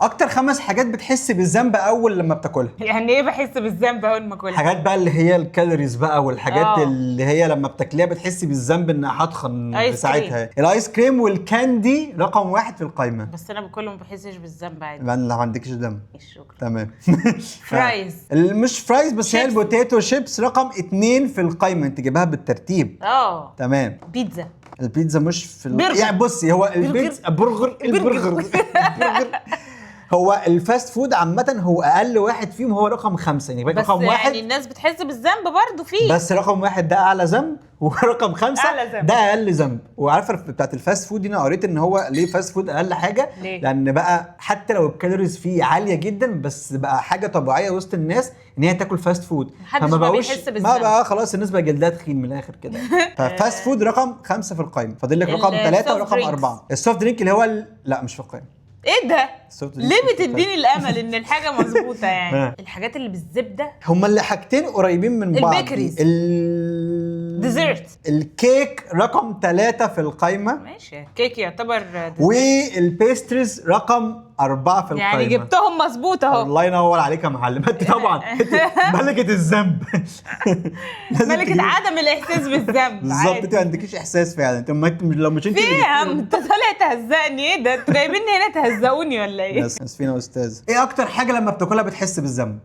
اكتر 5 حاجات بتحس بالذنب اول لما بتاكلها. يعني ايه بحس بالذنب اول ما اكلها؟ حاجات بقى اللي هي الكالوريز بقى، والحاجات اللي هي لما بتاكليها بتحسي بالذنب انها هتخن في آيس ساعتها. الايس كريم والكاندي رقم 1 في القائمه. بس انا باكله ما بحسش بالذنب عادي. ما ما عندكش دم. شكرا. تمام. فرايز. مش فرايز بس، هي شيبس. البوتيتو شيبس رقم 2 في القائمه، انت جايبها بالترتيب. تمام. بيتزا. البيتزا مش في برجر. يعني بصي، هو البيتزا البرجر هو الفاست فود عامة، هو أقل واحد فيهم هو رقم 5 يعني. بس رقم 1 يعني الناس بتحس بالذنب برضو فيه، بس رقم 1 ده أعلى ذنب، ورقم 5 أعلى ذنب. ده أقل ذنب. وعارفة بتاعت الفاست فود دي، أنا قريت إن هو ليه فاست فود أقل حاجة؟ ليه؟ لأن بقى حتى لو الكالوريز فيه عالية جدا، بس بقى حاجة طبيعية وسط الناس إن هي تاكل فاست فود، محدش ما بيحس بالذنب. ما بقى خلاص الناس بقى جلدها تخين من الآخر كده. ففاست فود رقم 5 في القائمة. فاضل لك رقم 3 ورقم 4. السوفت درينك اللي هو لا مش في القائمة. ايه ده؟ السوفت ليه درينك بتديني الامل ان الحاجه مظبوطه يعني؟ الحاجات اللي بالزبده. هما اللي حاجتين قريبين من بعض. البيكريز. ديزرت. الكيك رقم 3 في القائمة. ماشي، كيك يعتبر ديزرت. والبيستريز رقم 4 في القائمة. يعني جبتهم مظبوط اهو. الله ينور عليك يا معلم. انت طبعا انت ملكة الذنب. ملكة عدم الاحساس بالذنب. بالظبط، انت ما عندكيش احساس فعلا. انت لو مش انت في ايه يا عم؟ انت طالع تهزقني؟ ايه ده؟ انتوا جايبيني هنا تهزقوني ولا ايه؟ اسفين يا استاذ. ايه اكتر حاجة لما بتاكلها بتحس بالذنب؟